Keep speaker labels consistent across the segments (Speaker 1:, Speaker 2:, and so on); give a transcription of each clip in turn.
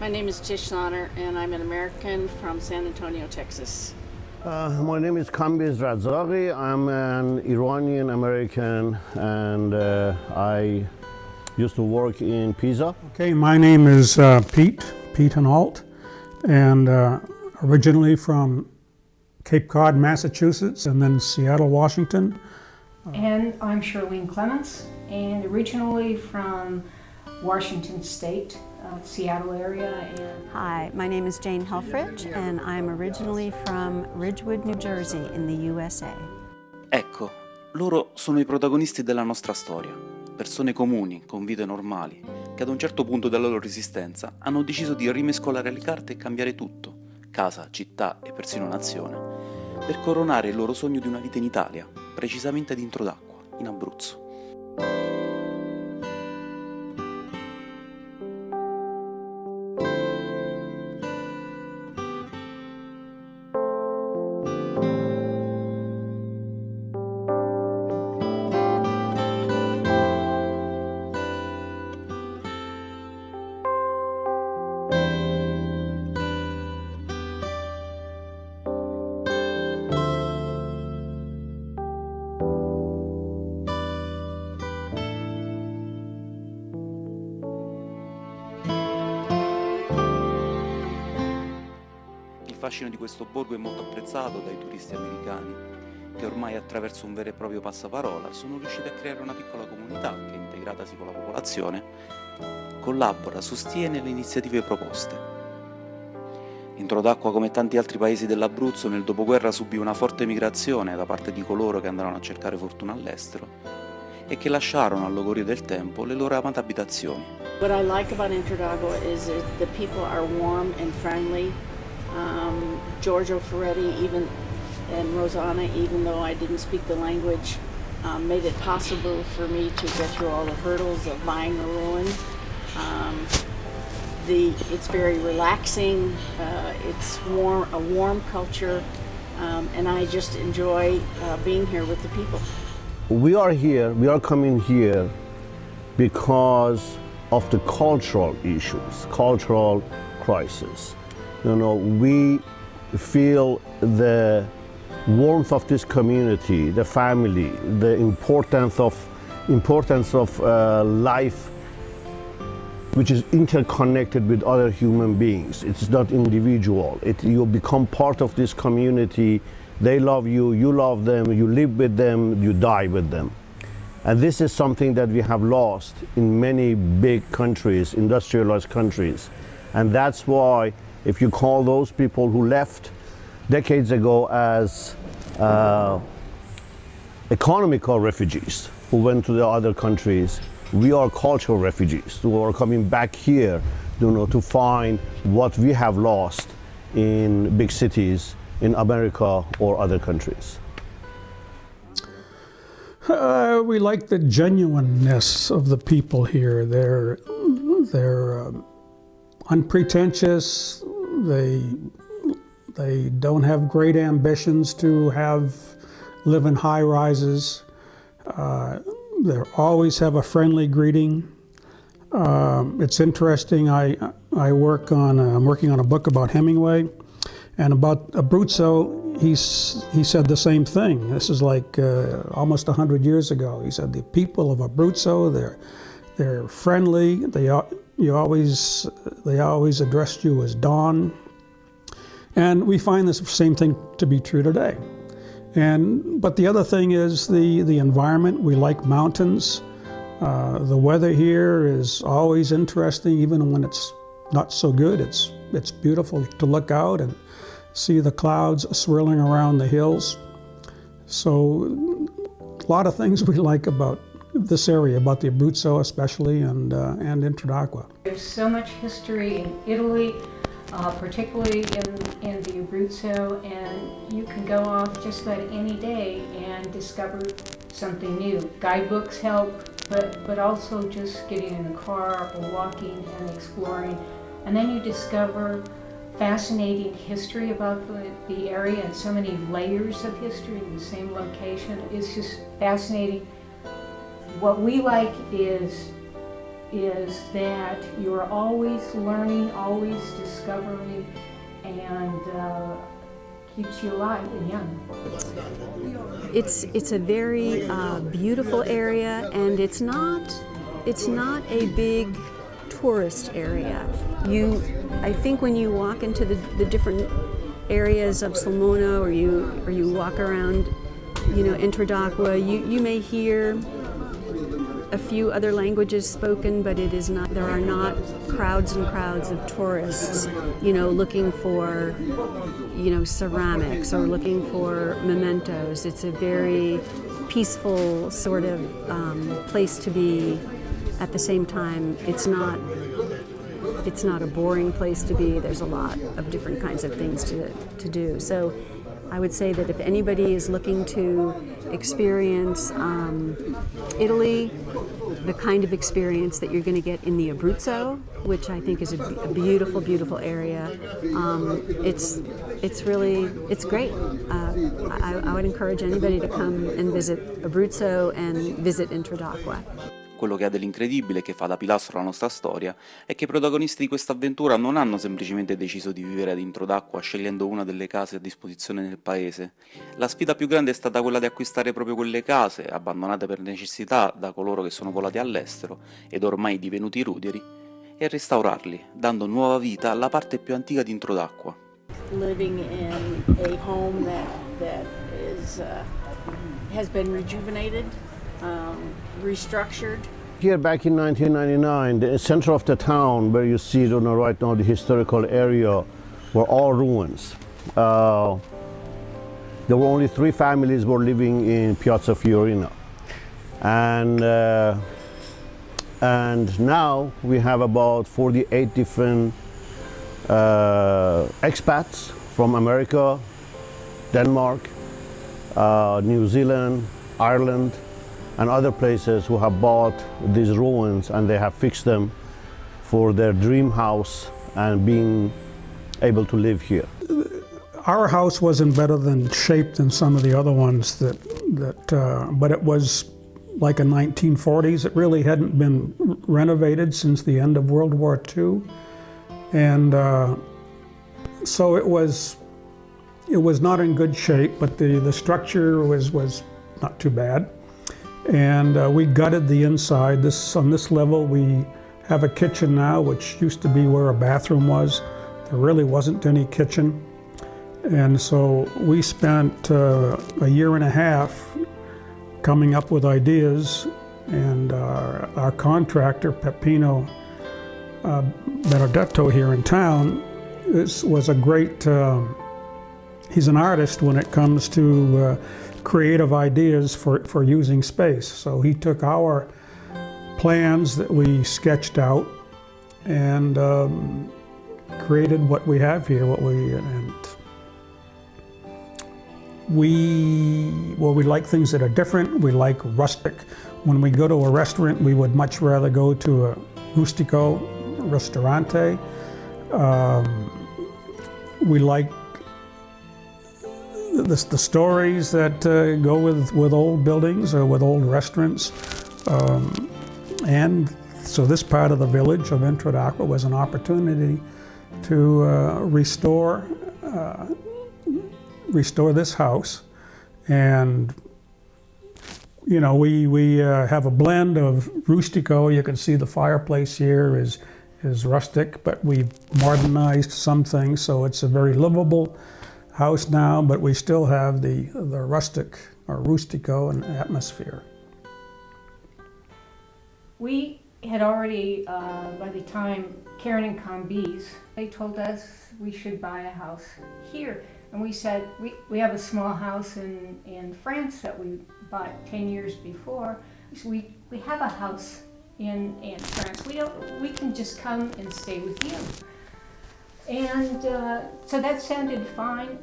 Speaker 1: My name is Tish Sonner, and I'm an American from San Antonio, Texas.
Speaker 2: My name is Kambiz Razaqi. I'm an Iranian American, and I used to work in Pisa.
Speaker 3: Okay, my name is Pete Hinault, and originally from Cape Cod, Massachusetts, and then Seattle, Washington.
Speaker 4: And I'm Charlene Clements, and originally from Washington State, Seattle area. And
Speaker 5: Hi, my name is Jane Helfrich, and I'm originally from Ridgewood, New Jersey, in the USA.
Speaker 6: Ecco, loro sono i protagonisti della nostra storia, persone comuni, con vite normali, che ad un certo punto della loro esistenza hanno deciso di rimescolare le carte e cambiare tutto, casa, città e persino nazione, per coronare il loro sogno di una vita in Italia, precisamente ad Introdacqua, in Abruzzo. Il fascino di questo borgo è molto apprezzato dai turisti americani, che ormai attraverso un vero e proprio passaparola sono riusciti a creare una piccola comunità che, integratasi con la popolazione, collabora, sostiene le iniziative proposte. Introdacqua, come tanti altri paesi dell'Abruzzo, nel dopoguerra subì una forte migrazione da parte di coloro che andarono a cercare fortuna all'estero e che lasciarono al logorio del tempo le loro amate abitazioni.
Speaker 1: What I like about Introdacqua is that the people are warm and friendly. Giorgio Ferretti and Rosanna, even though I didn't speak the language, made it possible for me to get through all the hurdles of buying a ruin. It's very relaxing, it's a warm culture, and I just enjoy being here with the people.
Speaker 2: We are coming here because of the cultural issues, cultural crisis. You know, we feel the warmth of this community, the family, the importance of life, which is interconnected with other human beings. It's not individual. You become part of this community. They love you, you love them, you live with them, you die with them. And this is something that we have lost in many big countries, industrialized countries. And that's why, if you call those people who left decades ago as economical refugees who went to the other countries, we are cultural refugees who are coming back here, to find what we have lost in big cities in America or other countries.
Speaker 3: We like the genuineness of the people here. They're unpretentious. They don't have great ambitions to live in high rises. They always have a friendly greeting. It's interesting. I'm working on a book about Hemingway, and about Abruzzo. He said the same thing. This is like almost 100 years ago. He said the people of Abruzzo, they're friendly. They always addressed you as Don. And we find this same thing to be true today. But the other thing is the environment. We like mountains. The weather here is always interesting, even when it's not so good. It's beautiful to look out and see the clouds swirling around the hills. So a lot of things we like about this area, about the Abruzzo especially, and Introdacqua.
Speaker 4: there's so much history in Italy, particularly in the Abruzzo, and you can go off just about any day and discover something new. Guidebooks help, but also just getting in the car or walking and exploring. And then you discover fascinating history about the area and so many layers of history in the same location. It's just fascinating. What we like is is that you're always learning, always discovering, and keeps you alive and young.
Speaker 5: It's a very beautiful area, and it's not a big tourist area. I think when you walk into the different areas of Sulmona, or you walk around, Introdacqua, you may hear a few other languages spoken, but there are not crowds and crowds of tourists, looking for, ceramics or looking for mementos. It's a very peaceful sort of place to be. At the same time, it's not a boring place to be. There's a lot of different kinds of things to do. So I would say that if anybody is looking to experience Italy, the kind of experience that you're going to get in the Abruzzo, which I think is a beautiful, beautiful area, it's great. I would encourage anybody to come and visit Abruzzo and visit Introdacqua.
Speaker 6: Quello che ha dell'incredibile, che fa da pilastro alla nostra storia, è che i protagonisti di questa avventura non hanno semplicemente deciso di vivere ad Introdacqua scegliendo una delle case a disposizione nel paese. La sfida più grande è stata quella di acquistare proprio quelle case, abbandonate per necessità da coloro che sono volati all'estero ed ormai divenuti ruderi, e restaurarli, dando nuova vita alla parte più antica di Introdacqua.
Speaker 1: Living in a home that has been rejuvenated, restructured.
Speaker 2: Here back in 1999, the center of the town, where you see right now the historical area, were all ruins. There were only 3 families were living in Piazza Fiorina. And now we have about 48 different expats from America, Denmark, New Zealand, Ireland, and other places who have bought these ruins, and they have fixed them for their dream house and being able to live here.
Speaker 3: Our house was in better than shape than some of the other ones but it was like a 1940s. It really hadn't been renovated since the end of World War II, and so it was not in good shape, but the structure was not too bad. And we gutted the inside. On this level, we have a kitchen now, which used to be where a bathroom was. There really wasn't any kitchen. And so we spent a year and a half coming up with ideas, and our contractor, Peppino Benedetto here in town, was a great, he's an artist when it comes to creative ideas for using space. So he took our plans that we sketched out and created what we have here. We like things that are different. We like rustic. When we go to a restaurant, we would much rather go to a rustico ristorante. We like the stories that go with old buildings or with old restaurants. And so this part of the village of Introdacqua was an opportunity to restore this house. And we have a blend of rustico. You can see the fireplace here is rustic, but we've modernized some things, so it's a very livable house now, but we still have the rustic or rustico and atmosphere.
Speaker 4: We had already, by the time Karen and Combis, they told us we should buy a house here. And we said, we have a small house in France that we bought 10 years before. So we have a house in France. We can just come and stay with you. And so that sounded fine.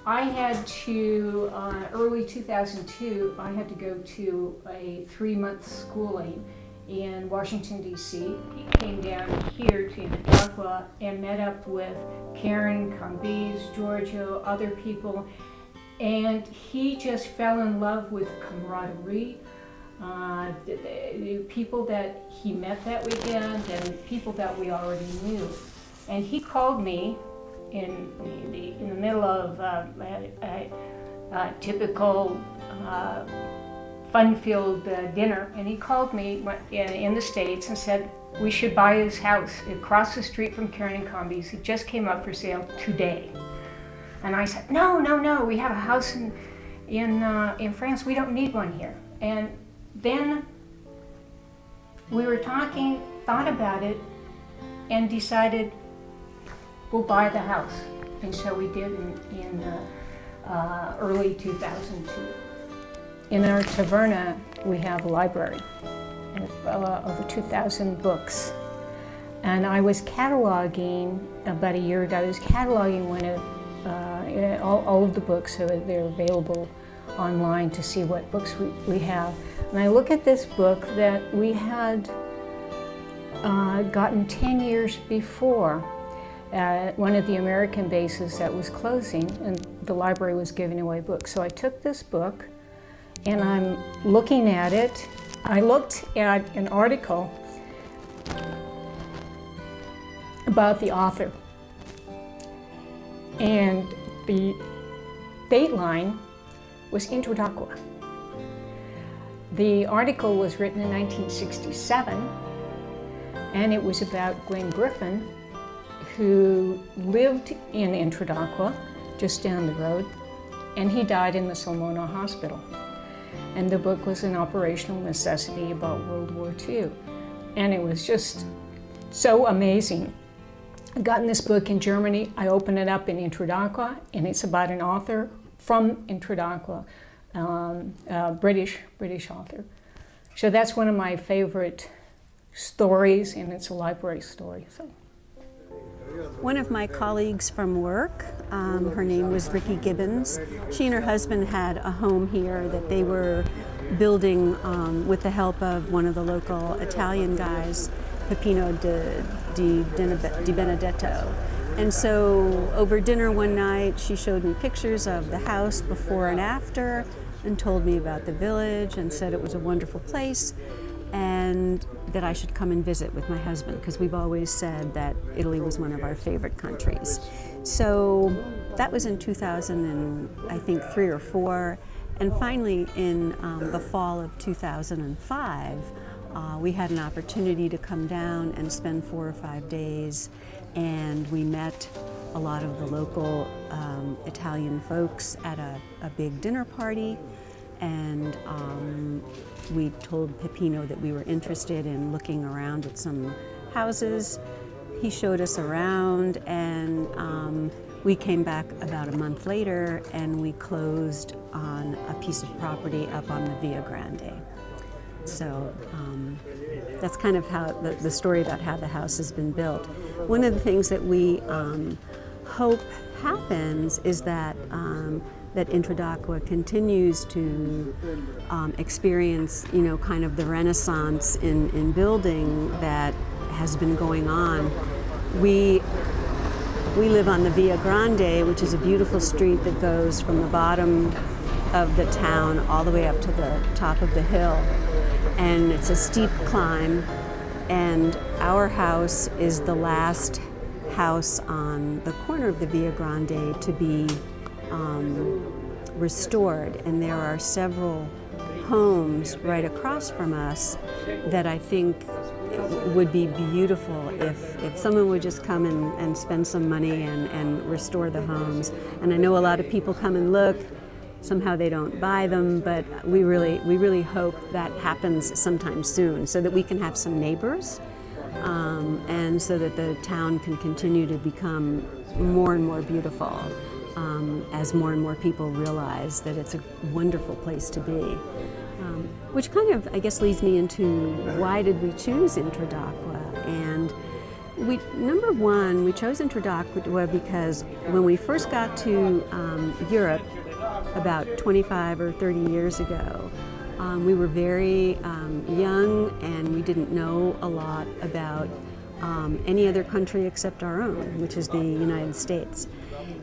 Speaker 4: I had to, early 2002, I had to go to a 3-month schooling in Washington, D.C. He came down here to Introdacqua and met up with Karen, Combis, Giorgio, other people, and he just fell in love with camaraderie, the people that he met that weekend and people that we already knew. And he called me in the middle of a typical fun-filled dinner, and he called me in the States and said we should buy his house across the street from Karen and Combies. It just came up for sale today. And I said, no, we have a house in France. We don't need one here. And then we were talking, thought about it, and decided we'll buy the house. And so we did in early 2002. In our taverna, we have a library of over 2,000 books. And I was cataloging, about a year ago, I was cataloging one of all of the books, so they're available online to see what books we have. And I look at this book that we had gotten 10 years before at one of the American bases that was closing, and the library was giving away books. So I took this book and I'm looking at it. I looked at an article about the author, and the date line was Introdacqua. The article was written in 1967, and it was about Gwen Griffin, who lived in Introdacqua, just down the road, and he died in the Sulmona Hospital. And the book was an operational necessity about World War II. And it was just so amazing. I've gotten this book in Germany. I open it up in Introdacqua, and it's about an author from Introdacqua, British author. So that's one of my favorite stories, and it's a library story. So.
Speaker 5: One of my colleagues from work, her name was Ricky Gibbons. She and her husband had a home here that they were building with the help of one of the local Italian guys, Peppino di Benedetto. And so over dinner one night, she showed me pictures of the house before and after and told me about the village and said it was a wonderful place and that I should come and visit with my husband, because we've always said that Italy was one of our favorite countries. So that was in 2003 or 4. And finally in the fall of 2005, we had an opportunity to come down and spend 4 or 5 days, and we met a lot of the local Italian folks at a big dinner party, and we told Peppino that we were interested in looking around at some houses. He showed us around, and we came back about a month later and we closed on a piece of property up on the Via Grande. So that's kind of how the story about how the house has been built. One of the things that we hope happens is that that Introdacqua continues to experience, kind of the renaissance in building that has been going on. We live on the Via Grande, which is a beautiful street that goes from the bottom of the town all the way up to the top of the hill. And it's a steep climb, and our house is the last house on the corner of the Via Grande to be restored, and there are several homes right across from us that I think would be beautiful if someone would just come and spend some money and restore the homes. And I know a lot of people come and look, somehow they don't buy them, but we really hope that happens sometime soon so that we can have some neighbors, and so that the town can continue to become more and more beautiful. As more and more people realize that it's a wonderful place to be. Which kind of, I guess, leads me into why did we choose Introdacqua? And number one, we chose Introdacqua because when we first got to Europe about 25 or 30 years ago, we were very young and we didn't know a lot about any other country except our own, which is the United States.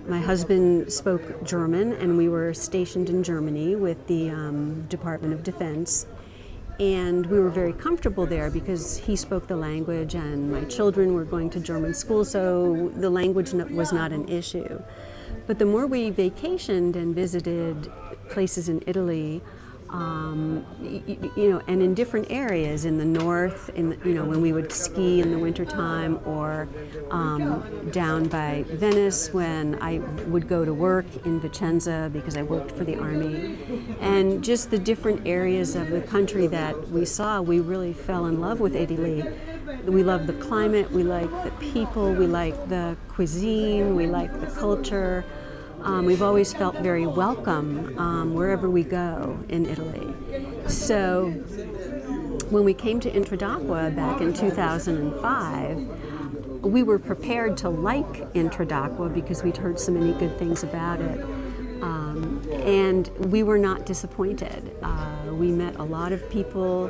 Speaker 5: My husband spoke German, and we were stationed in Germany with the Department of Defense. And we were very comfortable there because he spoke the language and my children were going to German school, so the language was not an issue. But the more we vacationed and visited places in Italy, and in different areas in the north, when we would ski in the wintertime, or down by Venice when I would go to work in Vicenza because I worked for the army, and just the different areas of the country that we saw, we really fell in love with Italy. We love the climate, we like the people, we like the cuisine, we like the culture. We've always felt very welcome wherever we go in Italy. So when we came to Introdacqua back in 2005, we were prepared to like Introdacqua because we'd heard so many good things about it. And we were not disappointed. We met a lot of people.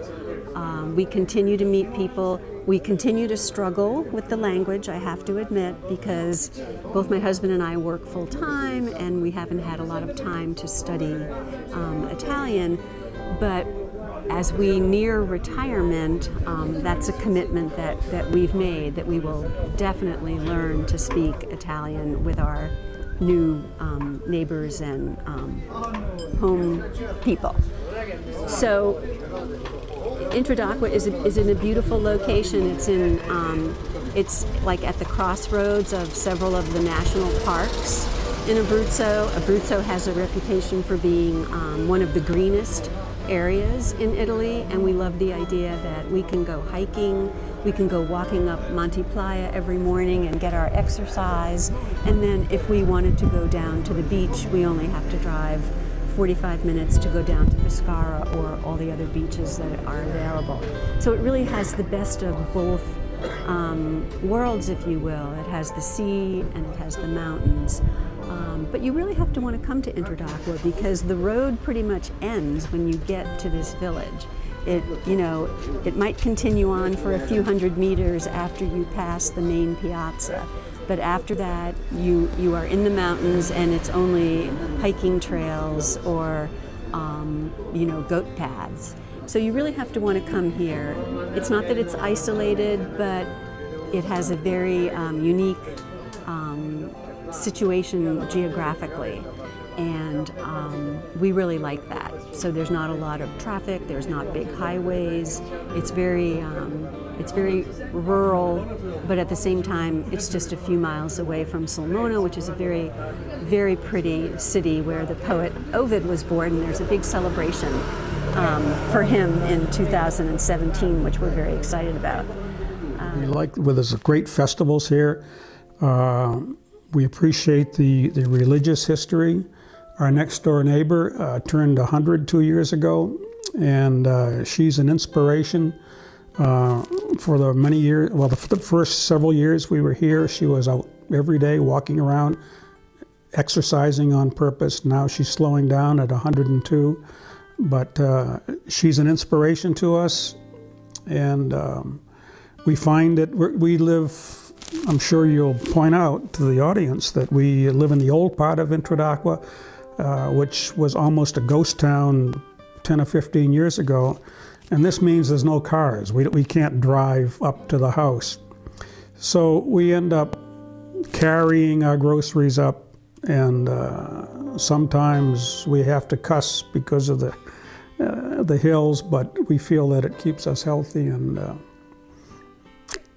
Speaker 5: We continue to meet people. We continue to struggle with the language, I have to admit, because both my husband and I work full time and we haven't had a lot of time to study Italian. But as we near retirement, that's a commitment that we've made, that we will definitely learn to speak Italian with our new neighbors and home people. So Introdacqua is in a beautiful location. It's like at the crossroads of several of the national parks in Abruzzo. Abruzzo has a reputation for being one of the greenest areas in Italy, and we love the idea that we can go hiking, we can go walking up Monte Playa every morning and get our exercise, and then if we wanted to go down to the beach, we only have to drive 45 minutes to go down to Pescara or all the other beaches that are available. So it really has the best of both worlds, if you will. It has the sea and it has the mountains. But you really have to want to come to Introdacqua because the road pretty much ends when you get to this village. It might continue on for a few hundred meters after you pass the main piazza. But after that, you are in the mountains, and it's only hiking trails or, goat paths. So you really have to want to come here. It's not that it's isolated, but it has a very unique situation geographically, and we really like that. So there's not a lot of traffic. There's not big highways. It's very rural, but at the same time, it's just a few miles away from Sulmona, which is a very, very pretty city where the poet Ovid was born, and there's a big celebration for him in 2017, which we're very excited about.
Speaker 3: There's great festivals here. We appreciate the religious history. Our next door neighbor turned 100 2 years ago, and she's an inspiration. For the many years, for the first several years we were here, she was out every day walking around, exercising on purpose. Now she's slowing down at 102, but she's an inspiration to us, and we find that we live, I'm sure you'll point out to the audience that we live in the old part of Introdacqua, which was almost a ghost town 10 or 15 years ago. And this means there's no cars. We can't drive up to the house. So we end up carrying our groceries up, and sometimes we have to cuss because of the hills, but we feel that it keeps us healthy and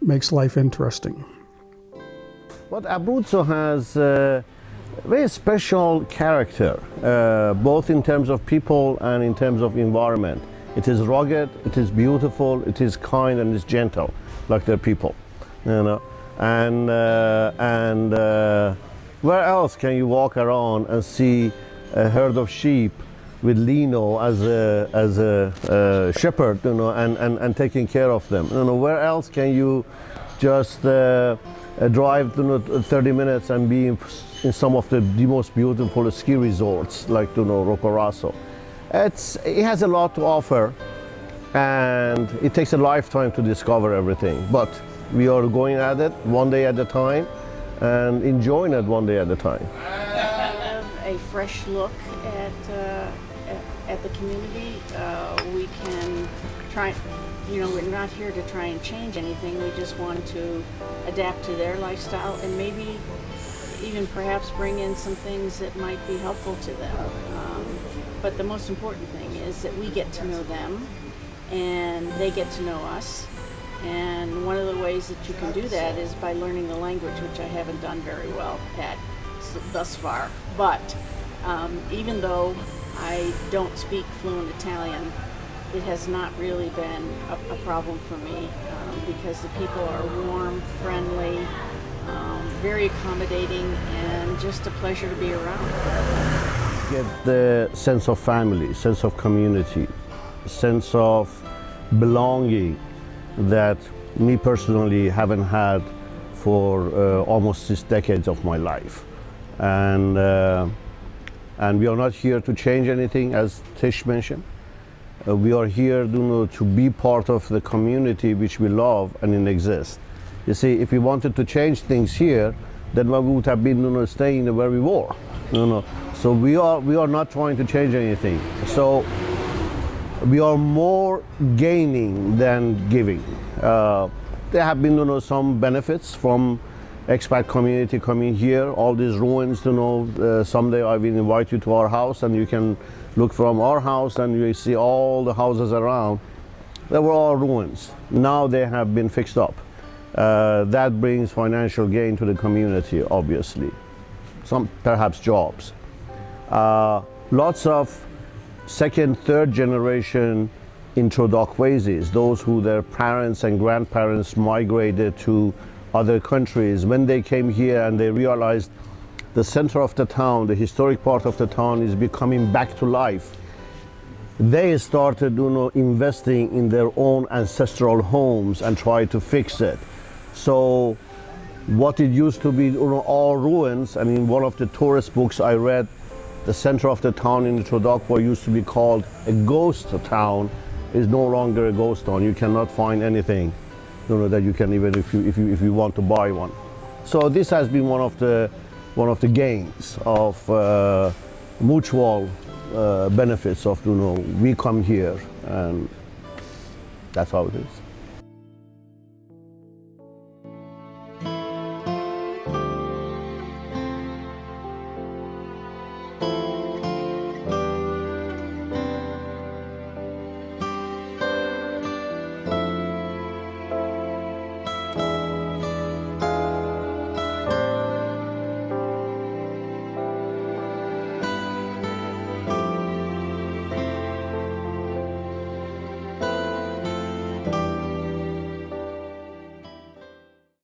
Speaker 3: makes life interesting.
Speaker 2: But Abruzzo has a very special character, both in terms of people and in terms of environment. It is rugged, it is beautiful, it is kind, and it's gentle, like their people, And where else can you walk around and see a herd of sheep with Lino as a shepherd, and taking care of them? Where else can you just drive 30 minutes and be in some of the most beautiful ski resorts, like Roccaraso? It has a lot to offer, and it takes a lifetime to discover everything. But we are going at it one day at a time and enjoying it one day at a time.
Speaker 1: Have a fresh look at the community. We can try, we're not here to try and change anything. We just want to adapt to their lifestyle and maybe even perhaps bring in some things that might be helpful to them. But the most important thing is that we get to know them and they get to know us. And one of the ways that you can do that is by learning the language, which I haven't done very well at thus far. But even though I don't speak fluent Italian, it has not really been a problem for me because the people are warm, friendly, very accommodating, and just a pleasure to be around.
Speaker 2: Get the sense of family, sense of community, sense of belonging that me personally haven't had for almost 6 decades of my life. And we are not here to change anything, as Tish mentioned. We are here to be part of the community which we love and it exists. You see, if we wanted to change things here, then we would have been staying where we were. So we are not trying to change anything. So we are more gaining than giving. There have been some benefits from expat community coming here. All these ruins, someday I will invite you to our house and you can look from our house and you see all the houses around. They were all ruins. Now they have been fixed up. That brings financial gain to the community, obviously. Some perhaps jobs. Lots of second, third generation Introdacqueses, those who their parents and grandparents migrated to other countries. When they came here and they realized the center of the town, the historic part of the town is becoming back to life, they started investing in their own ancestral homes and try to fix it. So what it used to be all ruins, and in one of the tourist books I read, the center of the town in Introdacqua used to be called a ghost town, is no longer a ghost town. You cannot find anything that you can, even if you want to buy one. So this has been one of the gains of mutual benefits of we come here, and that's how it is.